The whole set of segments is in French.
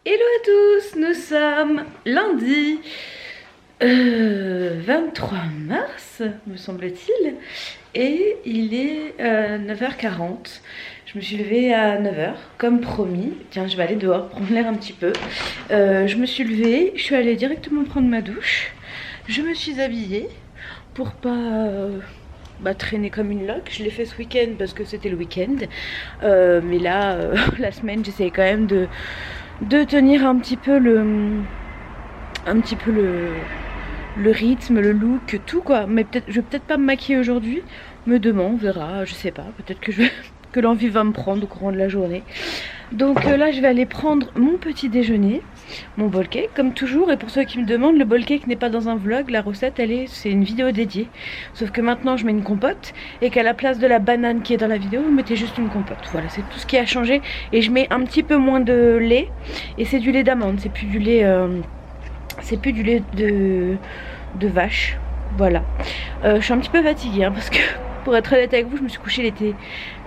Hello à tous, nous sommes lundi 23 mars, me semble-t-il, et il est 9h40. Je me suis levée à 9h, comme promis. Tiens, je vais aller dehors prendre l'air un petit peu. Je me suis levée, je suis allée directement prendre ma douche. Je me suis habillée pour pas traîner comme une loque. Je l'ai fait ce week-end parce que c'était le week-end. Mais là, la semaine, j'essaye quand même de tenir un petit peu le rythme, le look, tout quoi. Mais je vais peut-être pas me maquiller aujourd'hui, mais demain on verra, je sais pas, peut-être que l'envie va me prendre au courant de la journée. Donc là je vais aller prendre mon petit déjeuner, mon bowl cake comme toujours. Et pour ceux qui me demandent, le bowl cake n'est pas dans un vlog, la recette c'est une vidéo dédiée. Sauf que maintenant je mets une compote et qu'à la place de la banane qui est dans la vidéo, vous mettez juste une compote. Voilà, c'est tout ce qui a changé. Et je mets un petit peu moins de lait, et c'est du lait d'amande, c'est plus du lait de vache. Voilà. Je suis un petit peu fatiguée parce que pour être honnête avec vous, je me suis couchée, il était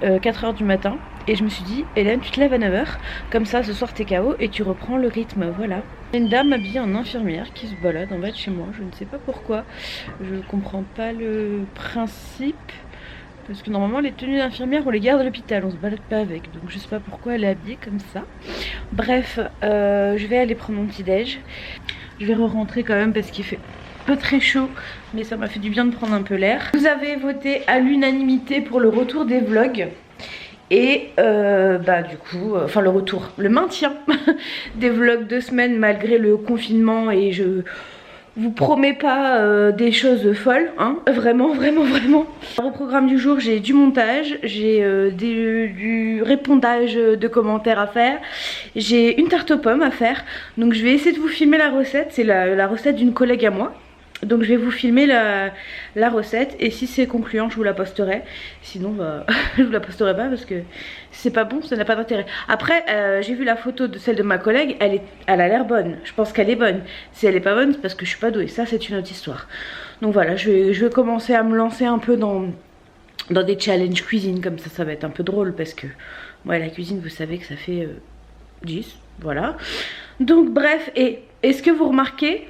4h du matin. Et je me suis dit, Hélène, tu te lèves à 9h, comme ça ce soir t'es KO et tu reprends le rythme, voilà. Une dame habillée en infirmière qui se balade en bas de chez moi, je ne sais pas pourquoi, je comprends pas le principe. Parce que normalement les tenues d'infirmière on les garde à l'hôpital, on se balade pas avec. Donc je sais pas pourquoi elle est habillée comme ça. Bref, je vais aller prendre mon petit déj. Je vais re-rentrer quand même parce qu'il fait pas très chaud, mais ça m'a fait du bien de prendre un peu l'air. Vous avez voté à l'unanimité pour le retour des vlogs. Et du coup, le maintien des vlogs de semaine malgré le confinement. Et je vous promets pas des choses folles, hein, vraiment. Au programme du jour, j'ai du montage, j'ai du répondage de commentaires à faire, j'ai une tarte aux pommes à faire. Donc je vais essayer de vous filmer la recette, c'est la recette d'une collègue à moi. Donc je vais vous filmer la recette, et si c'est concluant je vous la posterai. Sinon je vous la posterai pas parce que c'est pas bon, ça n'a pas d'intérêt. Après j'ai vu la photo de celle de ma collègue, elle a l'air bonne. Je pense qu'elle est bonne. Si elle est pas bonne c'est parce que je suis pas douée, ça c'est une autre histoire. Donc voilà, je vais commencer à me lancer un peu dans des challenges cuisine, comme ça va être un peu drôle. Parce que ouais, la cuisine vous savez que ça fait 10, voilà. Donc bref, et est-ce que vous remarquez,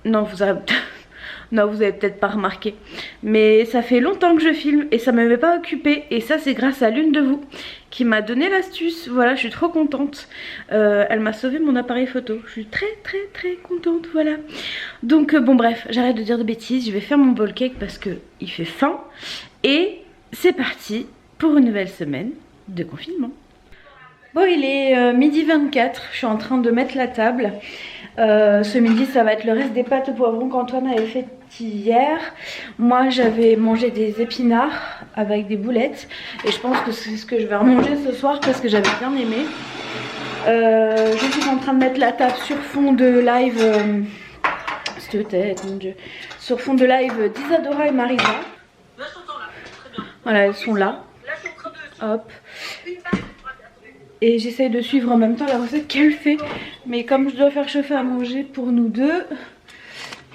non, vous avez peut-être pas remarqué, mais ça fait longtemps que je filme et ça m'avait pas occupée. Et ça c'est grâce à l'une de vous qui m'a donné l'astuce. Voilà, je suis trop contente. Elle m'a sauvé mon appareil photo. Je suis très contente, voilà. Donc bon bref, j'arrête de dire de bêtises. Je vais faire mon bowl cake parce que il fait faim. Et c'est parti pour une nouvelle semaine de confinement. Bon, il est 12h24, je suis en train de mettre la table. Ce midi ça va être le reste des pâtes au poivron qu'Antoine avait fait hier. Moi j'avais mangé des épinards avec des boulettes, et je pense que c'est ce que je vais remanger ce soir parce que j'avais bien aimé. Je suis en train de mettre la table sur fond de live mon Dieu, sur fond de live d'Isadora et Marisa. Voilà, elles sont là. Hop. Et j'essaye de suivre en même temps la recette qu'elle fait. Mais comme je dois faire chauffer à manger pour nous deux,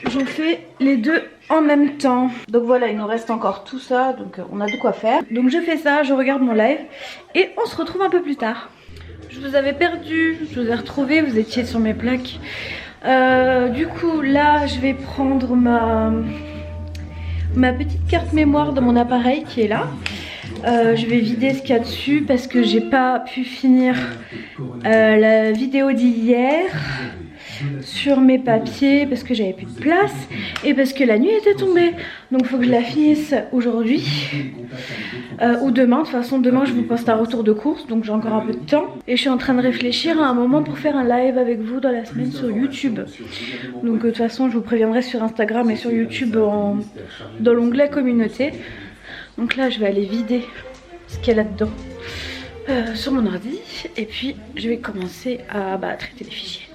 je fais les deux en même temps. Donc voilà, il nous reste encore tout ça, donc on a de quoi faire. Donc je fais ça, je regarde mon live et on se retrouve un peu plus tard. Je vous avais perdu, je vous ai retrouvé, vous étiez sur mes plaques. Du coup là je vais prendre ma petite carte mémoire de mon appareil qui est là. Je vais vider ce qu'il y a dessus parce que j'ai pas pu finir la vidéo d'hier sur mes papiers parce que j'avais plus de place et parce que la nuit était tombée. Donc il faut que je la finisse aujourd'hui ou demain. De toute façon demain je vous poste un retour de course, donc j'ai encore un peu de temps. Et je suis en train de réfléchir à un moment pour faire un live avec vous dans la semaine sur YouTube. Donc de toute façon je vous préviendrai sur Instagram et sur YouTube dans l'onglet communauté. Donc là je vais aller vider ce qu'il y a là-dedans sur mon ordi. Et puis je vais commencer à traiter les fichiers.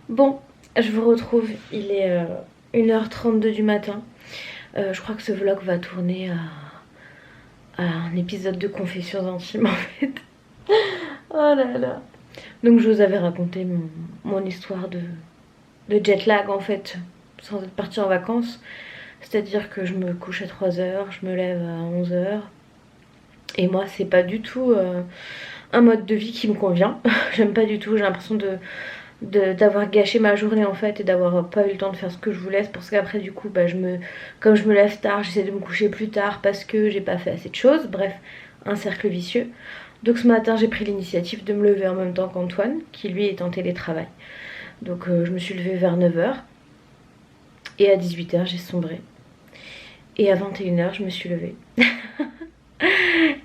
Bon, je vous retrouve, il est 1h32 du matin. Je crois que ce vlog va tourner à un épisode de confessions intimes en fait. Oh là là. Donc je vous avais raconté mon histoire de jet lag en fait, sans être partie en vacances. C'est-à-dire que je me couche à 3 heures, je me lève à 11 heures. Et moi c'est pas du tout un mode de vie qui me convient. J'aime pas du tout, j'ai l'impression d'avoir gâché ma journée en fait et d'avoir pas eu le temps de faire ce que je voulais. C'est pour ça qu'après du coup bah, comme je me lève tard, j'essaie de me coucher plus tard parce que j'ai pas fait assez de choses. Bref, un cercle vicieux. Donc ce matin j'ai pris l'initiative de me lever en même temps qu'Antoine qui lui est en télétravail. Donc je me suis levée vers 9 h et à 18 h j'ai sombré. Et à 21 h je me suis levée.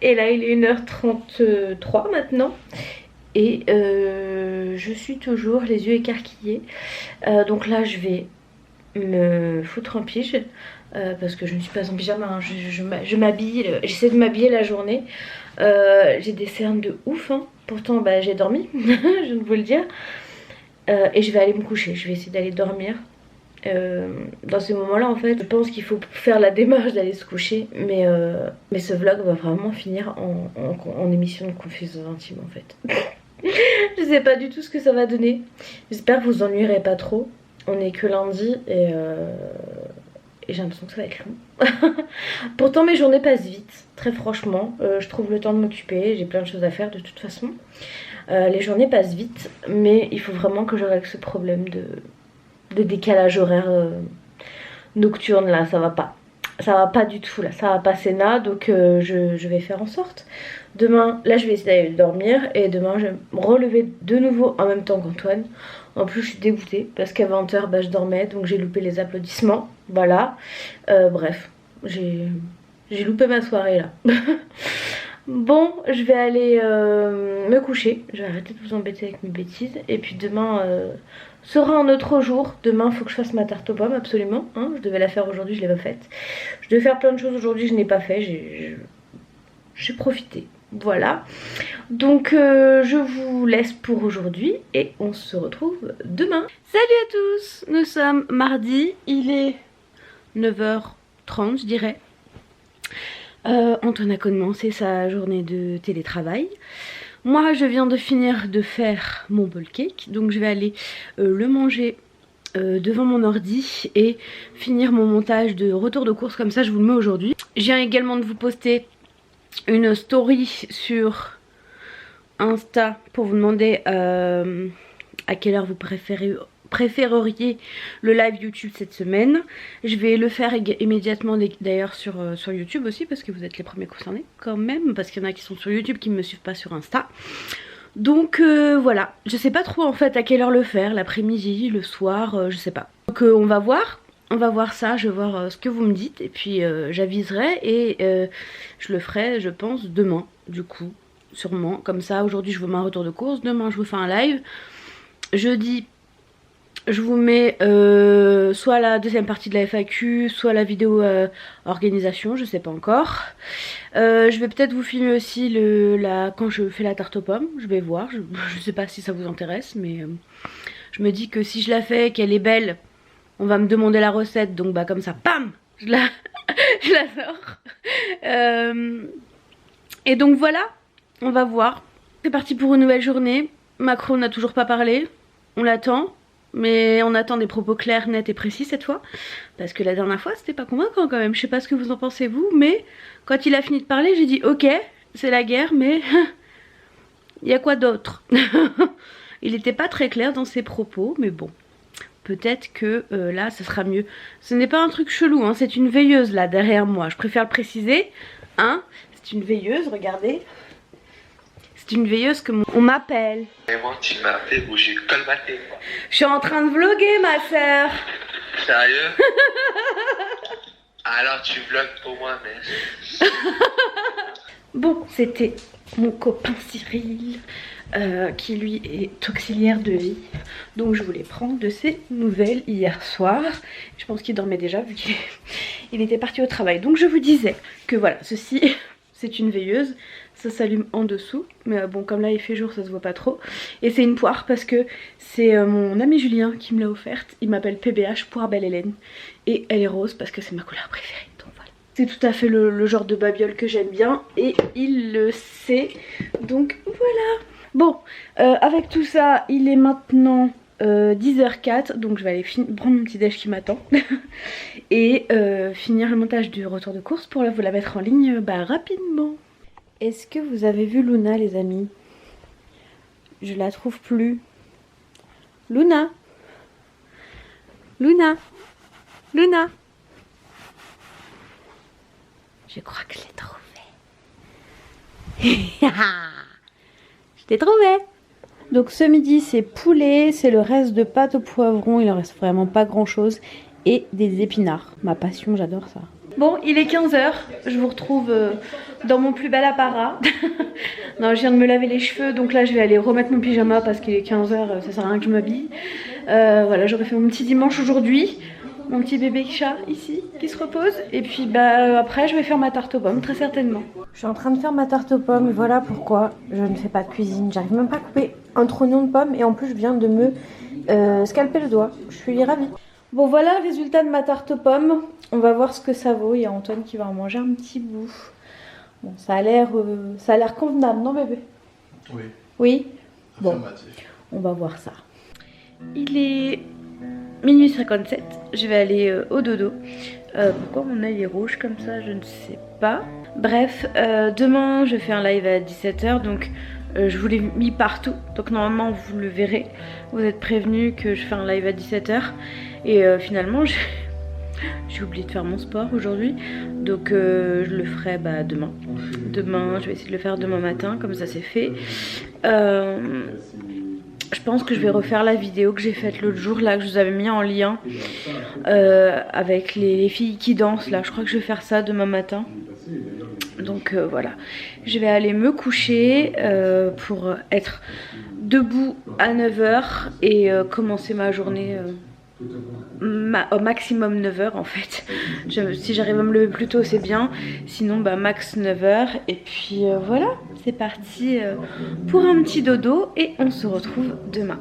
Et là il est 1 h 33 maintenant. Et je suis toujours les yeux écarquillés. Donc là je vais me foutre en pige. Parce que je ne suis pas en pyjama, hein. Je m'habille, j'essaie de m'habiller la journée. J'ai des cernes de ouf, hein. Pourtant bah, j'ai dormi, je viens de vous le dire. Et je vais aller me coucher, je vais essayer d'aller dormir. Dans ces moments là en fait je pense qu'il faut faire la démarche d'aller se coucher, mais ce vlog va vraiment finir en émission de confessions intimes en fait. Je sais pas du tout ce que ça va donner, j'espère que vous ennuierez pas trop. On est que lundi et j'ai l'impression que ça va être long. Pourtant mes journées passent vite, très franchement. Je trouve le temps de m'occuper, j'ai plein de choses à faire de toute façon. Les journées passent vite, mais il faut vraiment que je règle ce problème de décalage horaire nocturne là, ça va pas. Ça va pas du tout là, ça va pas Sénat, donc je vais faire en sorte. Demain, là je vais essayer d'aller dormir et demain je vais me relever de nouveau en même temps qu'Antoine. En plus je suis dégoûtée parce qu'à 20 h bah, je dormais, donc j'ai loupé les applaudissements, voilà. Bref, j'ai loupé ma soirée là. Bon, je vais aller me coucher, je vais arrêter de vous embêter avec mes bêtises. Et puis demain sera un autre jour. Demain il faut que je fasse ma tarte aux pommes absolument, hein. Je devais la faire aujourd'hui, je l'ai pas faite. Je devais faire plein de choses aujourd'hui, je n'ai pas fait, j'ai profité. Voilà, donc je vous laisse pour aujourd'hui et on se retrouve demain. Salut à tous, nous sommes mardi, il est 9 h 30 je dirais. Antoine a commencé sa journée de télétravail. Moi je viens de finir de faire mon bowl cake, donc je vais aller le manger devant mon ordi et finir mon montage de retour de course, comme ça je vous le mets aujourd'hui. Je viens également de vous poster une story sur Insta pour vous demander à quelle heure vous préféreriez le live YouTube cette semaine. Je vais le faire immédiatement d'ailleurs sur YouTube aussi, parce que vous êtes les premiers concernés quand même, parce qu'il y en a qui sont sur YouTube qui ne me suivent pas sur Insta. Donc voilà, je sais pas trop en fait à quelle heure le faire, l'après-midi, le soir, je sais pas. Donc on va voir. On va voir ça, je vais voir ce que vous me dites et puis j'aviserai et je le ferai je pense demain du coup, sûrement. Comme ça aujourd'hui je vous mets un retour de course, demain je vous fais un live. Jeudi je vous mets soit la deuxième partie de la FAQ, soit la vidéo organisation, je sais pas encore. Je vais peut-être vous filmer aussi quand je fais la tarte aux pommes, je vais voir, je sais pas si ça vous intéresse, mais je me dis que si je la fais, qu'elle est belle, on va me demander la recette, donc bah comme ça, bam, je la sors. Et donc voilà, on va voir. C'est parti pour une nouvelle journée. Macron n'a toujours pas parlé, on l'attend. Mais on attend des propos clairs, nets et précis cette fois. Parce que la dernière fois c'était pas convaincant quand même. Je sais pas ce que vous en pensez vous, mais quand il a fini de parler j'ai dit ok, c'est la guerre, mais il y a quoi d'autre? Il était pas très clair dans ses propos, mais bon. Peut-être que là ça sera mieux. Ce n'est pas un truc chelou, hein, c'est une veilleuse là derrière moi. Je préfère le préciser, hein. C'est une veilleuse, regardez. C'est une veilleuse que on m'appelle. Et moi tu m'as appelé ou j'ai colmaté. Je suis en train de vlogger ma soeur. Sérieux? Alors tu vlogs pour moi mais... Bon, c'était mon copain Cyril. Qui lui est auxiliaire de vie, donc je voulais prendre de ses nouvelles hier soir. Je pense qu'il dormait déjà vu qu'il était parti au travail. Donc je vous disais que voilà, ceci c'est une veilleuse, ça s'allume en dessous, mais bon comme là il fait jour ça se voit pas trop. Et c'est une poire parce que c'est mon ami Julien qui me l'a offerte. Il m'appelle PBH, poire belle Hélène, et elle est rose parce que c'est ma couleur préférée, donc voilà. C'est tout à fait le genre de babiole que j'aime bien et il le sait, donc voilà. Bon, avec tout ça, il est maintenant 10h04, donc je vais aller prendre mon petit déj qui m'attend et finir le montage du retour de course pour vous la mettre en ligne rapidement. Est-ce que vous avez vu Luna, les amis? Je la trouve plus. Luna, Luna, Luna. Je crois que je l'ai trouvée. Je l'ai trouvée. Donc ce midi c'est poulet, c'est le reste de pâte au poivron, il en reste vraiment pas grand chose. Et des épinards, ma passion, j'adore ça. Bon, il est 15h, je vous retrouve dans mon plus bel apparat. Non, je viens de me laver les cheveux, donc là je vais aller remettre mon pyjama parce qu'il est 15h, ça sert à rien que je m'habille. Voilà, j'aurais fait mon petit dimanche aujourd'hui. Mon petit bébé chat ici qui se repose. Et puis après je vais faire ma tarte aux pommes très certainement. Je suis en train de faire ma tarte aux pommes et voilà pourquoi je ne fais pas de cuisine. J'arrive même pas à couper un trognon de pommes et en plus je viens de me scalper le doigt. Je suis ravie. Bon voilà le résultat de ma tarte aux pommes. On va voir ce que ça vaut. Il y a Antoine qui va en manger un petit bout. Bon, ça a l'air convenable, non bébé? Oui. Oui. Bon, on va voir ça. Il est minuit 57, je vais aller au dodo. Pourquoi mon œil est rouge comme ça, je ne sais pas. Bref, demain je fais un live à 17h, donc je vous l'ai mis partout. Donc normalement vous le verrez, vous êtes prévenus que je fais un live à 17h. Et finalement j'ai oublié de faire mon sport aujourd'hui. Donc je le ferai demain. Demain, je vais essayer de le faire demain matin, comme ça c'est fait. Je pense que je vais refaire la vidéo que j'ai faite l'autre jour là, que je vous avais mis en lien avec les filles qui dansent là. Je crois que je vais faire ça demain matin. Donc voilà, je vais aller me coucher pour être debout à 9h et commencer ma journée au maximum 9h en fait. Si j'arrive à me lever plus tôt c'est bien, sinon max 9h. Et puis voilà, c'est parti pour un petit dodo et on se retrouve demain.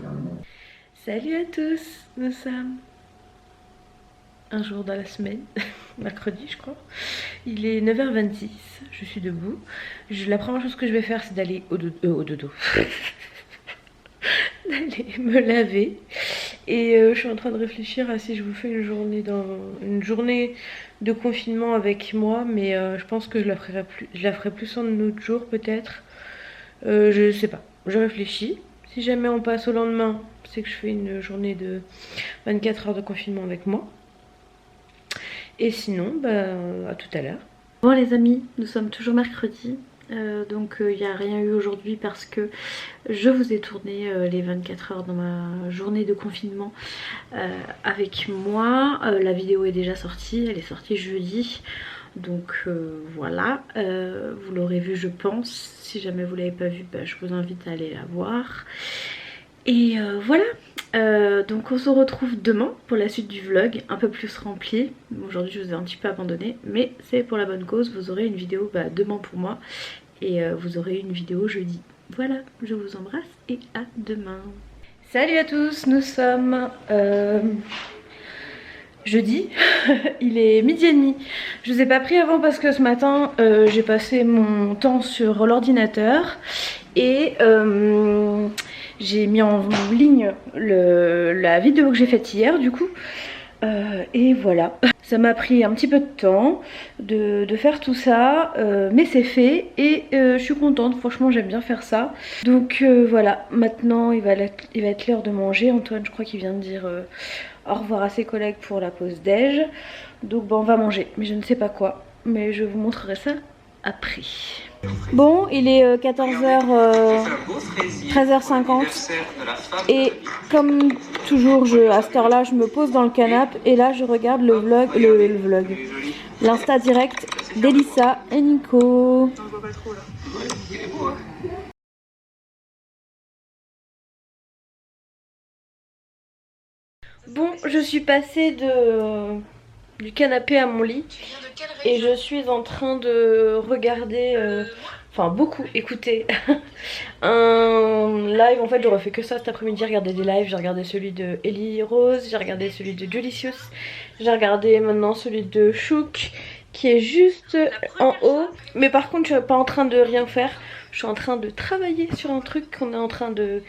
Salut à tous, nous sommes un jour dans la semaine, mercredi je crois. Il est 9h26, je suis debout. La première chose que je vais faire c'est d'aller au dodo. D'aller me laver. Et je suis en train de réfléchir à si je vous fais une journée de confinement avec moi, mais je pense que je la ferai plus un autre jour peut-être. Je sais pas, je réfléchis. Si jamais on passe au lendemain, c'est que je fais une journée de 24 heures de confinement avec moi. Et sinon, à tout à l'heure. Bon les amis, nous sommes toujours mercredi. Donc il n'y a rien eu aujourd'hui parce que je vous ai tourné les 24 heures dans ma journée de confinement avec moi. La vidéo est déjà sortie, elle est sortie jeudi. Donc voilà, vous l'aurez vu je pense. Si jamais vous ne l'avez pas vue, je vous invite à aller la voir. Et voilà, donc on se retrouve demain pour la suite du vlog, un peu plus rempli. Aujourd'hui je vous ai un petit peu abandonné, mais c'est pour la bonne cause. Vous aurez une vidéo demain pour moi et vous aurez une vidéo jeudi. Voilà, je vous embrasse et à demain. Salut à tous, nous sommes jeudi, il est midi et demi. Je vous ai pas pris avant parce que ce matin j'ai passé mon temps sur l'ordinateur et j'ai mis en ligne la vidéo que j'ai faite hier du coup. Et voilà, ça m'a pris un petit peu de temps de faire tout ça, mais c'est fait et je suis contente, franchement j'aime bien faire ça. Donc voilà, maintenant il va être l'heure de manger. Antoine je crois qu'il vient de dire au revoir à ses collègues pour la pause déj. Donc on va manger, mais je ne sais pas quoi, mais je vous montrerai ça après. Bon, il est 14h, 13h50 et comme toujours à cette heure là je me pose dans le canapé et là je regarde le vlog, l'insta direct d'Elissa et Nico. Bon, je suis passée du canapé à mon lit et je suis en train de regarder, enfin beaucoup écouter un live. En fait j'aurais fait que ça cet après-midi, regarder des lives. J'ai regardé celui de Ellie Rose, j'ai regardé celui de Julicius, j'ai regardé maintenant celui de Chouk qui est juste en haut. Mais par contre je suis pas en train de rien faire, Je suis en train de travailler sur un truc qu'on est en train de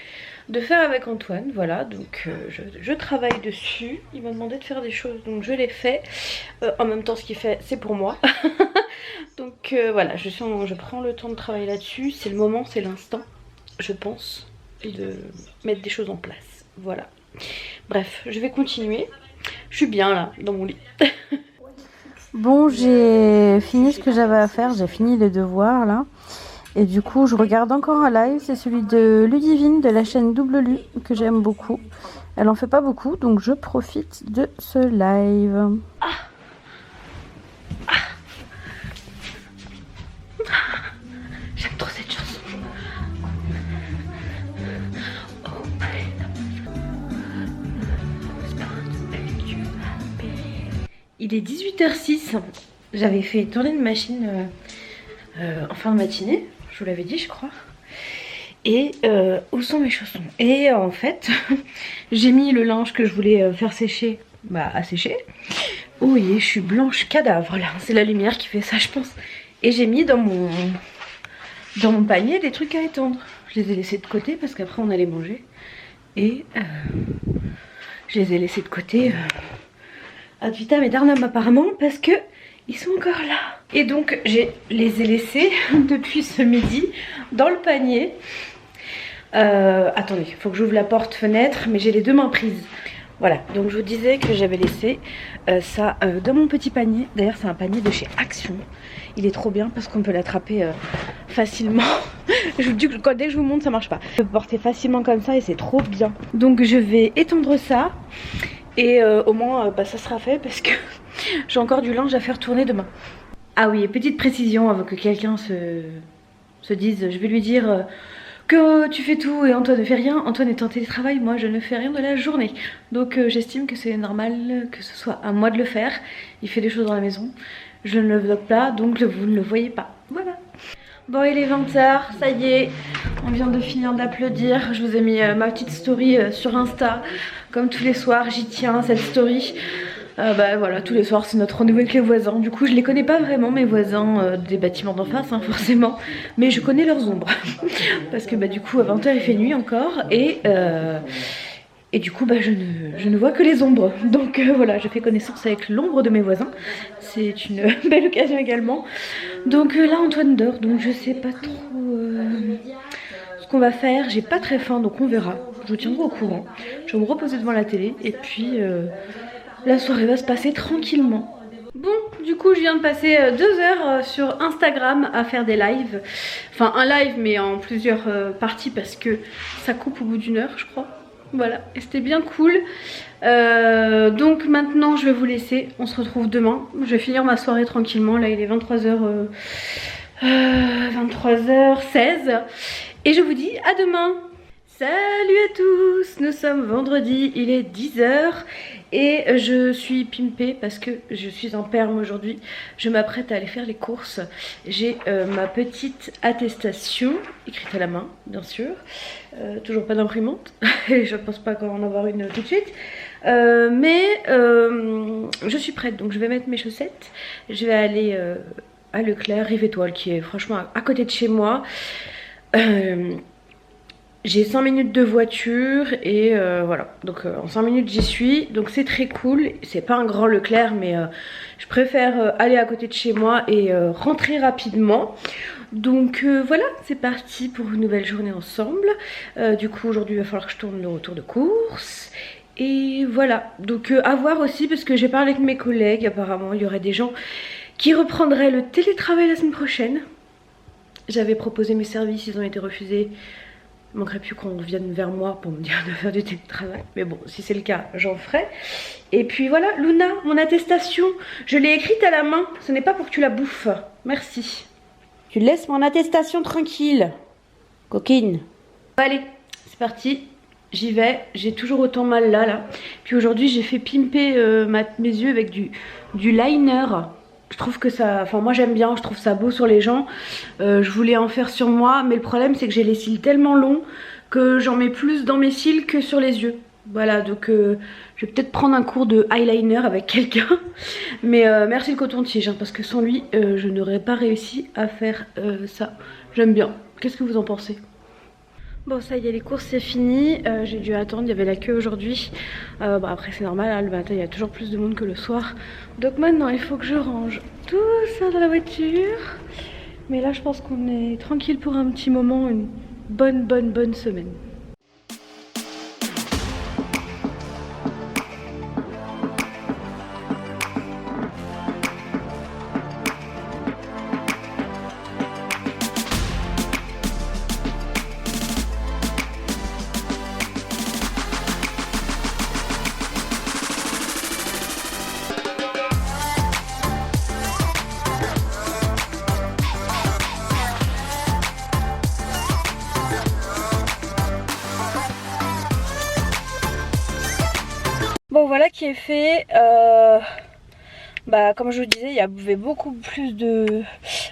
faire avec Antoine. Voilà, donc je travaille dessus. Il m'a demandé de faire des choses, donc je l'ai fait. En même temps, ce qu'il fait, c'est pour moi. Donc voilà, je prends le temps de travailler là-dessus. C'est le moment, c'est l'instant, je pense, de mettre des choses en place. Voilà. Bref, je vais continuer. Je suis bien là, dans mon lit. Bon, j'ai fini ce que j'avais à faire. J'ai fini les devoirs là. Et du coup, je regarde encore un live. C'est celui de Ludivine de la chaîne Double Lu que j'aime beaucoup. Elle en fait pas beaucoup, donc je profite de ce live. J'aime trop cette chanson. Il est 18h06. J'avais fait tourner une machine en fin de matinée. Je vous l'avais dit, je crois. Et où sont mes chaussons? Et en fait, j'ai mis le linge que je voulais faire sécher à sécher. Oh, oui, je suis blanche cadavre là. C'est la lumière qui fait ça, je pense. Et j'ai mis dans mon panier des trucs à étendre. Je les ai laissés de côté parce qu'après on allait manger. Et je les ai laissés de côté ad vitam aeternam apparemment parce que ils sont encore là. Et donc je les ai laissés depuis ce midi dans le panier. Attendez, il faut que j'ouvre la porte-fenêtre, mais j'ai les deux mains prises. Voilà, donc je vous disais que j'avais laissé ça dans mon petit panier. D'ailleurs c'est un panier de chez Action. Il est trop bien parce qu'on peut l'attraper facilement. Je vous dis que dès que je vous montre ça marche pas. Je peux porter facilement comme ça et c'est trop bien. Donc je vais étendre ça. Et au moins ça sera fait parce que j'ai encore du linge à faire tourner demain. Ah oui, et petite précision avant que quelqu'un se dise, je vais lui dire que tu fais tout et Antoine ne fait rien. Antoine est en télétravail, moi je ne fais rien de la journée. Donc j'estime que c'est normal que ce soit à moi de le faire. Il fait des choses dans la maison, je ne le vlog pas, donc vous ne le voyez pas. Voilà. Bon, il est 20h, ça y est, on vient de finir d'applaudir. Je vous ai mis ma petite story sur Insta. Comme tous les soirs, j'y tiens, cette story. Voilà, tous les soirs c'est notre rendez-vous avec les voisins. Du coup je les connais pas vraiment, mes voisins des bâtiments d'en face forcément. Mais je connais leurs ombres. Parce que du coup à 20h il fait nuit encore. Et du coup je ne vois que les ombres. Donc voilà, je fais connaissance avec l'ombre de mes voisins. C'est une belle occasion également. Donc là Antoine dort, donc je sais pas trop ce qu'on va faire. J'ai pas très faim, donc on verra. Je vous tiendrai au courant. Je vais me reposer devant la télé et puis la soirée va se passer tranquillement. Bon, du coup je viens de passer 2 heures sur Instagram à faire des lives. Enfin un live mais en plusieurs parties parce que ça coupe au bout d'1 heure je crois. Voilà, et c'était bien cool. Donc maintenant je vais vous laisser, on se retrouve demain. Je vais finir ma soirée tranquillement, là il est 23h16. Et je vous dis à demain. Salut à tous, nous sommes vendredi, il est 10h et je suis pimpée parce que je suis en perme aujourd'hui. Je m'apprête à aller faire les courses. J'ai ma petite attestation, écrite à la main bien sûr, toujours pas d'imprimante, et je pense pas en avoir une tout de suite. Mais je suis prête, donc je vais mettre mes chaussettes, je vais aller à Leclerc, Rive Étoile qui est franchement à côté de chez moi. J'ai 5 minutes de voiture et voilà, donc en 5 minutes j'y suis, donc c'est très cool. C'est pas un grand Leclerc mais je préfère aller à côté de chez moi et rentrer rapidement. Donc voilà, c'est parti pour une nouvelle journée ensemble. Du coup aujourd'hui il va falloir que je tourne le retour de course. Et voilà, donc à voir aussi parce que j'ai parlé avec mes collègues, apparemment il y aurait des gens qui reprendraient le télétravail la semaine prochaine. J'avais proposé mes services, ils ont été refusés. Il manquerait plus qu'on vienne vers moi pour me dire de faire du télétravail. Mais bon, si c'est le cas, j'en ferai. Et puis voilà, Luna, mon attestation, je l'ai écrite à la main. Ce n'est pas pour que tu la bouffes. Merci. Tu laisses mon attestation tranquille, coquine. Allez, c'est parti. J'y vais. J'ai toujours autant mal là. Puis aujourd'hui, j'ai fait pimper mes yeux avec du liner. Je trouve que ça, enfin moi j'aime bien, je trouve ça beau sur les gens. Je voulais en faire sur moi, mais le problème c'est que j'ai les cils tellement longs que j'en mets plus dans mes cils que sur les yeux. Voilà, donc je vais peut-être prendre un cours de eyeliner avec quelqu'un. Mais merci le coton-tige, parce que sans lui, je n'aurais pas réussi à faire ça. J'aime bien. Qu'est-ce que vous en pensez? Bon, ça y est, les courses c'est fini. J'ai dû attendre, il y avait la queue aujourd'hui. Après c'est normal, hein, le matin il y a toujours plus de monde que le soir. Donc maintenant il faut que je range tout ça dans la voiture. Mais là je pense qu'on est tranquille pour un petit moment, une bonne semaine. Bon voilà qui est fait. Comme je vous disais, il y avait beaucoup plus de...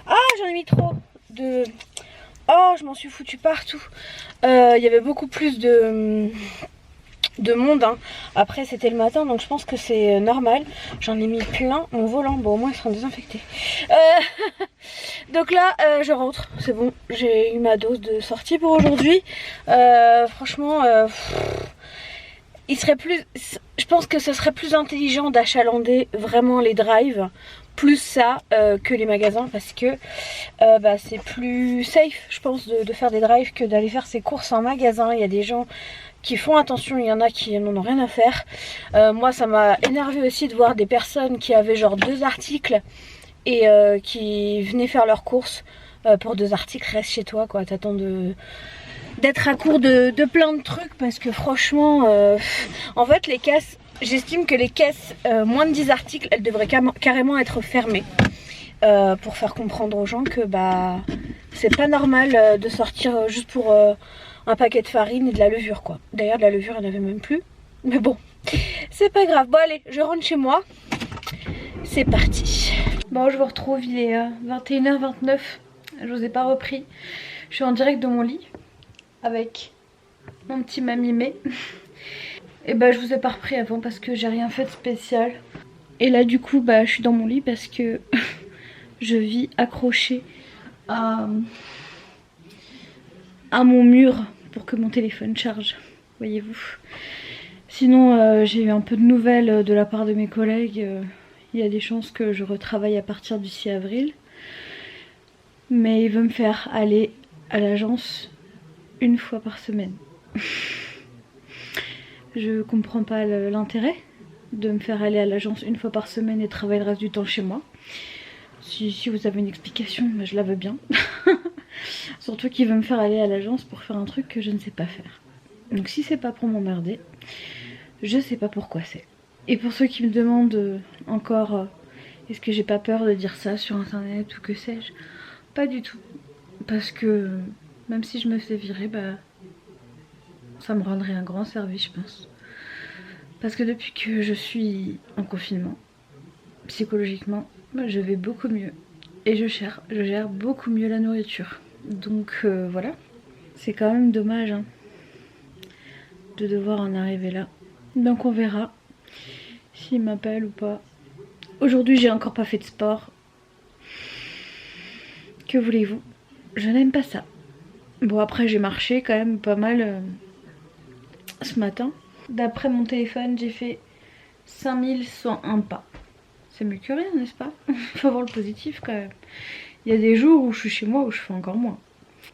Ah, j'en ai mis trop de... Oh, je m'en suis foutu partout. Il y avait beaucoup plus de monde, hein. Après c'était le matin donc je pense que c'est normal. J'en ai mis plein mon volant. Bon, au moins ils seront désinfectés. Donc là je rentre, c'est bon, j'ai eu ma dose de sortie pour aujourd'hui. Franchement il serait plus, je pense que ce serait plus intelligent d'achalander vraiment les drives, plus ça que les magasins, parce que c'est plus safe je pense de faire des drives que d'aller faire ses courses en magasin. Il y a des gens qui font attention, il y en a qui n'en ont rien à faire. Moi ça m'a énervé aussi de voir des personnes qui avaient genre 2 articles et qui venaient faire leurs courses pour 2 articles. Reste chez toi quoi, t'attends d'être à court de plein de trucs, parce que franchement en fait les caisses, j'estime que les caisses moins de 10 articles elles devraient carrément être fermées pour faire comprendre aux gens que c'est pas normal de sortir juste pour un paquet de farine et de la levure quoi. D'ailleurs de la levure il n'y en avait même plus, mais bon c'est pas grave. Bon allez, je rentre chez moi, c'est parti. Bon, je vous retrouve, il est 21h29, je vous ai pas repris, je suis en direct de mon lit avec mon petit mamimé. Et je vous ai pas repris avant parce que j'ai rien fait de spécial. Et là du coup je suis dans mon lit parce que je vis accrochée à mon mur pour que mon téléphone charge, voyez-vous. Sinon j'ai eu un peu de nouvelles de la part de mes collègues. Il y a des chances que je retravaille à partir du 6 avril. Mais il veut me faire aller à l'agence 1 fois par semaine. Je comprends pas l'intérêt de me faire aller à l'agence 1 fois par semaine et travailler le reste du temps chez moi. Si vous avez une explication, je la veux bien. Surtout qu'il veut me faire aller à l'agence pour faire un truc que je ne sais pas faire. Donc si c'est pas pour m'emmerder, je sais pas pourquoi c'est. Et pour ceux qui me demandent encore est-ce que j'ai pas peur de dire ça sur internet ou que sais-je, pas du tout. Parce que même si je me fais virer, ça me rendrait un grand service je pense. Parce que depuis que je suis en confinement, psychologiquement, je vais beaucoup mieux. Et je gère beaucoup mieux la nourriture. Donc voilà, c'est quand même dommage hein, de devoir en arriver là. Donc on verra s'il m'appelle ou pas. Aujourd'hui j'ai encore pas fait de sport. Que voulez-vous? Je n'aime pas ça. Bon après j'ai marché quand même pas mal ce matin. D'après mon téléphone j'ai fait 5101 pas. C'est mieux que rien n'est-ce pas? Faut voir le positif quand même. Il y a des jours où je suis chez moi où je fais encore moins.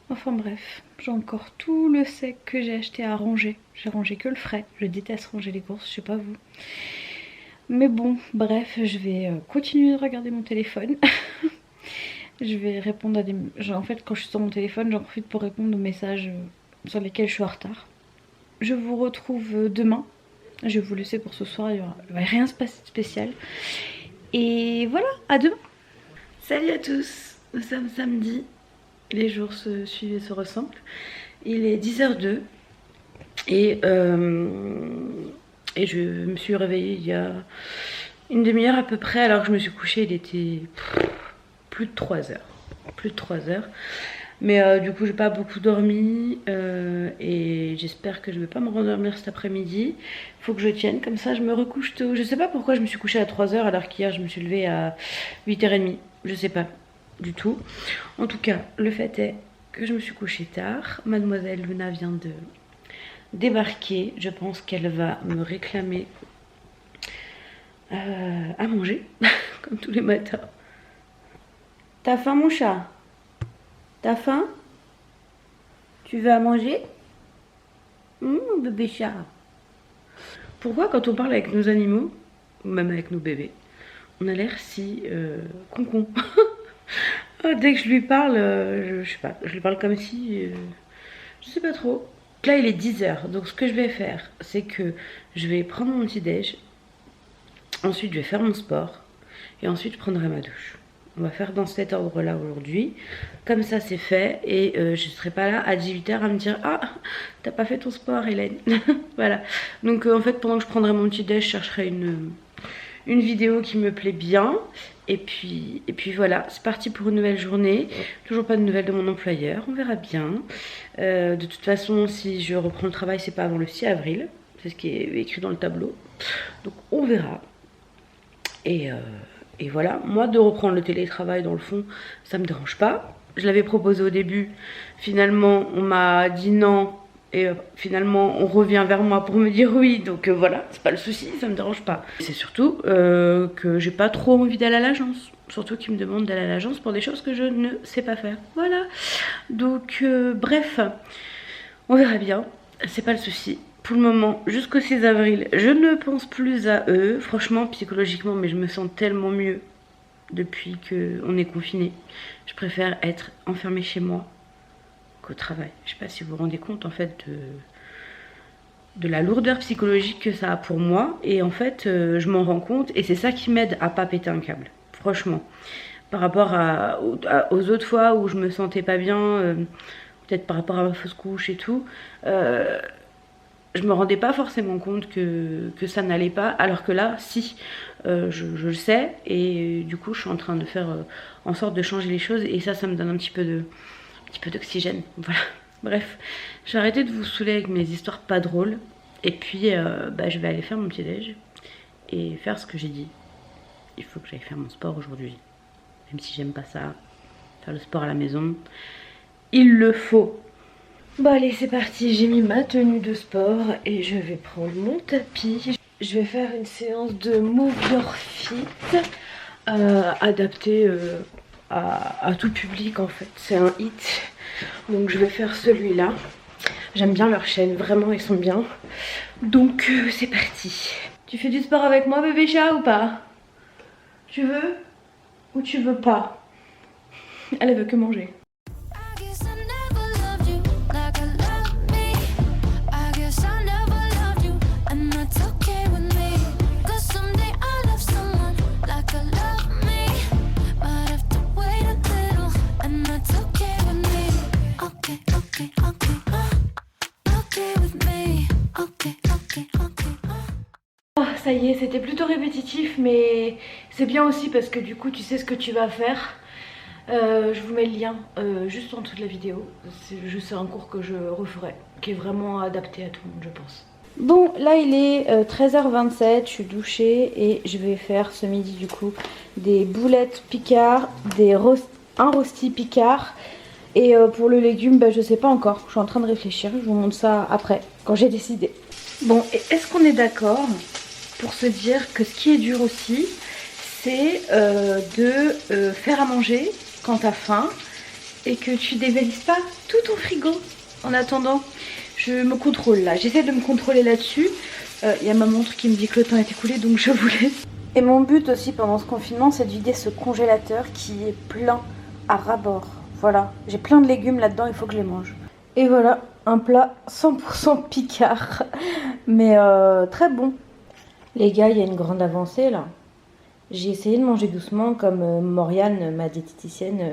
Enfin bref, j'ai encore tout le sec que j'ai acheté à ranger. J'ai rangé que le frais. Je déteste ranger les courses, je sais pas vous. Mais bon, bref, je vais continuer de regarder mon téléphone. Je vais répondre à des... En fait, quand je suis sur mon téléphone, j'en profite pour répondre aux messages sur lesquels je suis en retard. Je vous retrouve demain. Je vais vous laisser pour ce soir, il va rien se passer de spécial. Et voilà, à demain. Salut à tous, nous sommes samedi. Les jours se suivent et se ressemblent. Il est 10h02 et je me suis réveillée il y a une demi-heure à peu près, alors que je me suis couchée, il était plus de 3 heures. Plus de 3 heures. Mais du coup j'ai pas beaucoup dormi et j'espère que je vais pas me rendormir cet après-midi. Faut que je tienne, comme ça je me recouche tôt. Je sais pas pourquoi je me suis couchée à 3 heures alors qu'hier je me suis levée à 8h30. Je sais pas du tout. En tout cas le fait est que je me suis couchée tard. Mademoiselle Luna vient de débarquer. Je pense qu'elle va me réclamer à manger, comme tous les matins. T'as faim mon chat? T'as faim? Tu veux à manger? Mon bébé chat. Pourquoi quand on parle avec nos animaux, ou même avec nos bébés, on a l'air si concon? Dès que je lui parle, je sais pas, je lui parle comme si... je sais pas trop. Là il est 10 h, donc ce que je vais faire, c'est que je vais prendre mon petit déj, ensuite je vais faire mon sport, et ensuite je prendrai ma douche. On va faire dans cet ordre là aujourd'hui, comme ça c'est fait, et je serai pas là à 18 h à me dire ah t'as pas fait ton sport Hélène. Voilà, donc en fait pendant que je prendrai mon petit déj, je chercherai une vidéo qui me plaît bien. Et puis voilà, c'est parti pour une nouvelle journée. Toujours pas de nouvelles de mon employeur, on verra bien. De toute façon, si je reprends le travail, c'est pas avant le 6 avril. C'est ce qui est écrit dans le tableau. Donc on verra. Et voilà, moi de reprendre le télétravail dans le fond, ça me dérange pas. Je l'avais proposé au début, finalement on m'a dit non. Et finalement on revient vers moi pour me dire oui, donc voilà, c'est pas le souci, ça me dérange pas. C'est surtout que j'ai pas trop envie d'aller à l'agence, surtout qu'ils me demandent d'aller à l'agence pour des choses que je ne sais pas faire, voilà. Donc bref, on verra bien, c'est pas le souci. Pour le moment, jusqu'au 6 avril, je ne pense plus à eux, franchement psychologiquement, mais je me sens tellement mieux depuis qu'on est confiné. Je préfère être enfermée chez moi au travail. Je sais pas si vous vous rendez compte en fait de la lourdeur psychologique que ça a pour moi, et en fait je m'en rends compte, et c'est ça qui m'aide à pas péter un câble, franchement, par rapport aux autres fois où je me sentais pas bien, peut-être par rapport à ma fausse couche et tout, je me rendais pas forcément compte que ça n'allait pas, alors que là si, je le sais, et du coup je suis en train de faire en sorte de changer les choses, et ça me donne un petit peu d'oxygène, voilà. Bref, j'ai arrêté de vous saouler avec mes histoires pas drôles, et puis je vais aller faire mon petit déj et faire ce que j'ai dit. Il faut que j'aille faire mon sport aujourd'hui, même si j'aime pas ça, faire le sport à la maison, il le faut. Bon allez, c'est parti, j'ai mis ma tenue de sport et je vais prendre mon tapis. Je vais faire une séance de Move Your Fit adaptée à tout public en fait, c'est un hit, donc je vais faire celui-là. J'aime bien leur chaîne, vraiment ils sont bien, donc c'est parti. Tu fais du sport avec moi bébé chat ou pas? Tu veux ou tu veux pas? Elle veut que manger. Ça y est, c'était plutôt répétitif, mais c'est bien aussi parce que du coup tu sais ce que tu vas faire. Je vous mets le lien juste en dessous de la vidéo. C'est un cours que je referai, qui est vraiment adapté à tout le monde, je pense. Bon, là il est 13h27, je suis douchée et je vais faire ce midi du coup des boulettes Picard, un rosti Picard. Et pour le légume, je sais pas encore, je suis en train de réfléchir, je vous montre ça après, quand j'ai décidé. Bon, et est-ce qu'on est d'accord pour se dire que ce qui est dur aussi, c'est de faire à manger quand t'as faim et que tu dévalises pas tout ton frigo en attendant. Je me contrôle là, j'essaie de me contrôler là-dessus. Il y a ma montre qui me dit que le temps est écoulé, donc je vous laisse. Et mon but aussi pendant ce confinement, c'est de vider ce congélateur qui est plein à ras-bord. Voilà, j'ai plein de légumes là-dedans, il faut que je les mange. Et voilà, un plat 100% Picard, mais très bon. Les gars, il y a une grande avancée là. J'ai essayé de manger doucement comme Morgane, ma diététicienne,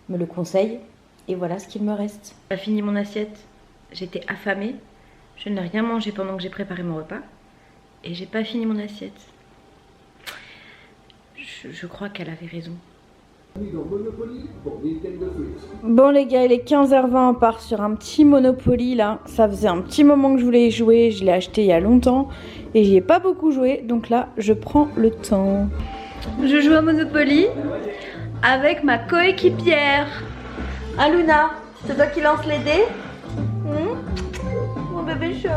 me le conseille. Et voilà ce qu'il me reste. J'ai fini mon assiette, j'étais affamée. Je n'ai rien mangé pendant que j'ai préparé mon repas. Et j'ai pas fini mon assiette. Je crois qu'elle avait raison. Bon les gars, il est 15h20, on part sur un petit Monopoly là. Ça faisait un petit moment que je voulais y jouer, je l'ai acheté il y a longtemps et j'y ai pas beaucoup joué, donc là je prends le temps. Je joue à Monopoly avec ma coéquipière Aluna. C'est toi qui lance les dés? Mon bébé chaud.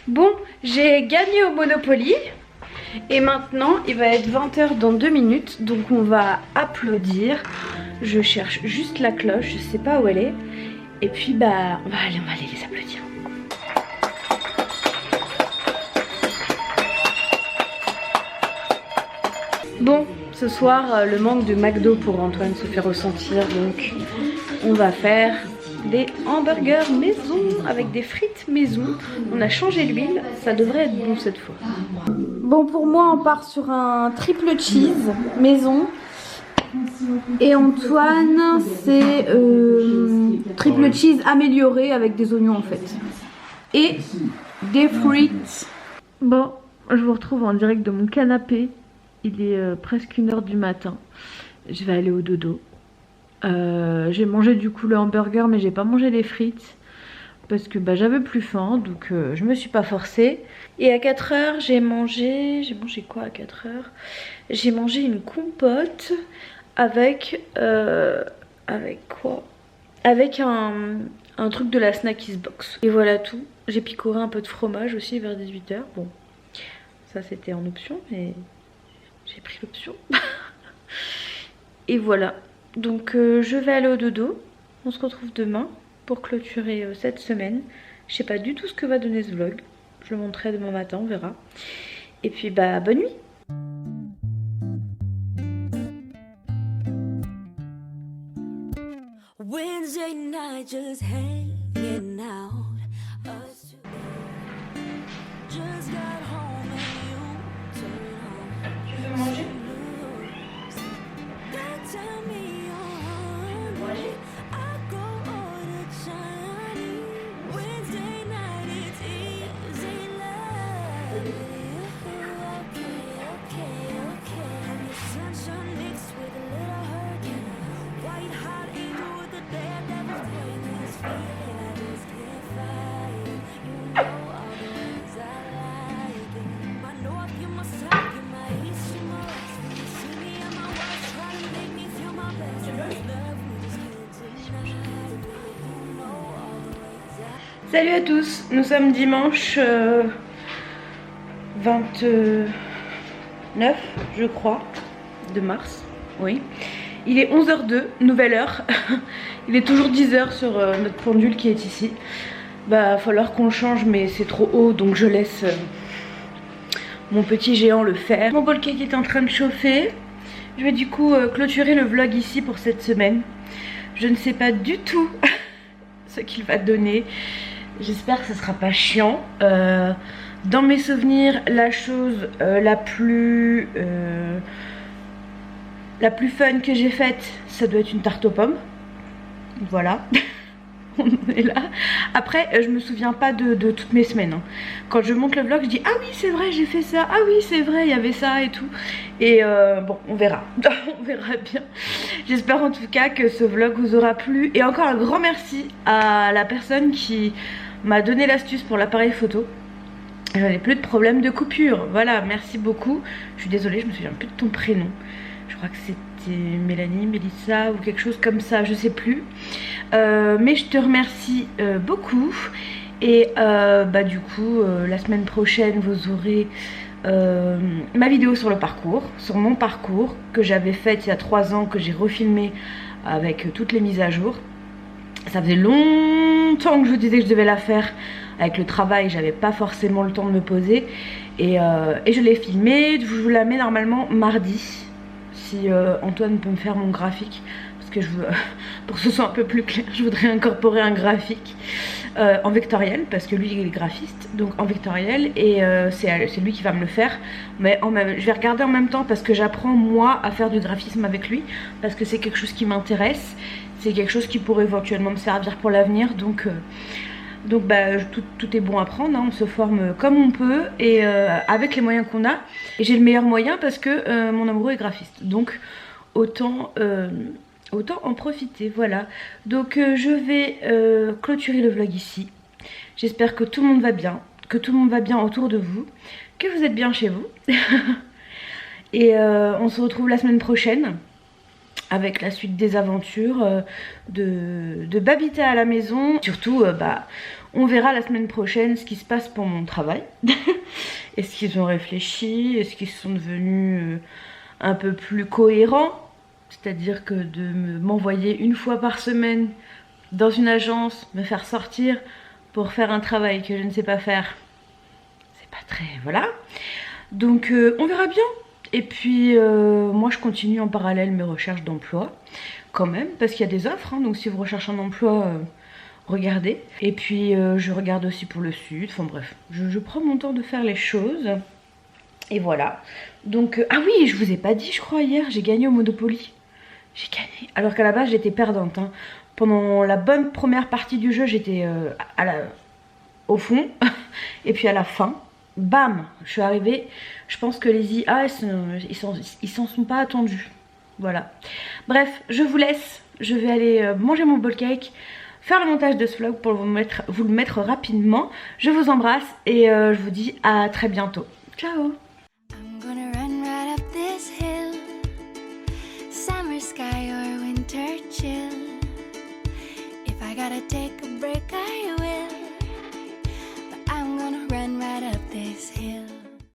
Bon, j'ai gagné au Monopoly. Et maintenant, il va être 20 h dans 2 minutes. Donc on va applaudir. Je cherche juste la cloche, je sais pas où elle est. Et puis bah, on va aller les applaudir. Bon, ce soir, le manque de McDo pour Antoine se fait ressentir. Donc on va faire des hamburgers maison avec des frites maison. On a changé l'huile, ça devrait être bon cette fois. Bon, pour moi, on part sur un triple cheese maison. Et Antoine, c'est triple cheese amélioré avec des oignons en fait. Et des frites. Bon, je vous retrouve en direct de mon canapé. Il est presque 1 h du matin. Je vais aller au dodo. J'ai mangé du coup le hamburger, mais j'ai pas mangé les frites. Parce que bah, j'avais plus faim, donc je me suis pas forcée. Et à 4 h, j'ai mangé quoi à 4 h? J'ai mangé une compote avec quoi? Avec un truc de la Snackies Box. Et voilà tout. J'ai picoré un peu de fromage aussi vers 18 h. Bon, ça c'était en option, mais j'ai pris l'option. Et voilà. Donc je vais aller au dodo. On se retrouve demain pour clôturer cette semaine. Je sais pas du tout ce que va donner ce vlog. Je le montrerai demain matin, on verra. Et puis bah bonne nuit. Wednesday night just hanging out. Just got home and you turn on. Tu veux manger? Salut à tous, nous sommes dimanche 29 je crois de mars, oui. Il est 11 h 02, nouvelle heure. Il est toujours 10 h sur notre pendule qui est ici. Bah va falloir qu'on le change mais c'est trop haut donc je laisse mon petit géant le faire. Mon bol cake est en train de chauffer. Je vais du coup clôturer le vlog ici pour cette semaine. Je ne sais pas du tout ce qu'il va donner. J'espère que ce sera pas chiant. Dans mes souvenirs, la chose la plus fun que j'ai faite, ça doit être une tarte aux pommes. Voilà. On est là. Après, je me souviens pas de toutes mes semaines. Hein. Quand je monte le vlog, je dis ah oui c'est vrai j'ai fait ça, ah oui c'est vrai il y avait ça et tout. Et bon on verra, on verra bien. J'espère en tout cas que ce vlog vous aura plu. Et encore un grand merci à la personne qui m'a donné l'astuce pour l'appareil photo. J'en ai plus de problème de coupure. Voilà, merci beaucoup. Je suis désolée, je me souviens plus de ton prénom. Je crois que c'était Mélanie, Mélissa ou quelque chose comme ça, je sais plus. Mais je te remercie beaucoup. Et bah du coup, la semaine prochaine, vous aurez ma vidéo sur le parcours, sur mon parcours que j'avais faite il y a 3 ans, que j'ai refilmé avec toutes les mises à jour. Ça faisait longtemps que je vous disais que je devais la faire. Avec le travail, j'avais pas forcément le temps de me poser. Et je l'ai filmée. Je vous la mets normalement mardi. Si Antoine peut me faire mon graphique. Parce que je veux, pour que ce soit un peu plus clair, je voudrais incorporer un graphique en vectoriel. Parce que lui il est graphiste. Donc en vectoriel. Et c'est lui qui va me le faire. Mais je vais regarder en même temps parce que j'apprends moi à faire du graphisme avec lui. Parce que c'est quelque chose qui m'intéresse. C'est quelque chose qui pourrait éventuellement me servir pour l'avenir. Donc bah, tout est bon à prendre, hein. On se forme comme on peut et avec les moyens qu'on a. Et j'ai le meilleur moyen parce que mon amoureux est graphiste. Donc autant en profiter, voilà. Donc je vais clôturer le vlog ici. J'espère que tout le monde va bien, que tout le monde va bien autour de vous, que vous êtes bien chez vous. Et on se retrouve la semaine prochaine. avec la suite des aventures de Babita à la maison. Surtout, on verra la semaine prochaine ce qui se passe pour mon travail. Est-ce qu'ils ont réfléchi? Est-ce qu'ils sont devenus un peu plus cohérents? C'est-à-dire que de m'envoyer une fois par semaine dans une agence, me faire sortir pour faire un travail que je ne sais pas faire, c'est pas très... voilà. Donc on verra bien. Et puis moi je continue en parallèle mes recherches d'emploi quand même, parce qu'il y a des offres, hein, donc si vous recherchez un emploi, regardez. Et puis je regarde aussi pour le sud, enfin bref, je prends mon temps de faire les choses. Et voilà. Donc, ah oui, je vous ai pas dit, je crois, hier, j'ai gagné au Monopoly. J'ai gagné. Alors qu'à la base, j'étais perdante. Hein. Pendant la bonne première partie du jeu, j'étais au fond. Et puis à la fin, bam, je suis arrivée. Je pense que les IA, ils s'en sont pas attendus. Voilà. Bref, je vous laisse. Je vais aller manger mon bowl cake, faire le montage de ce vlog pour vous le mettre rapidement. Je vous embrasse et je vous dis à très bientôt. Ciao. I'm gonna run right up this hill, summer sky or winter chill. If I gotta take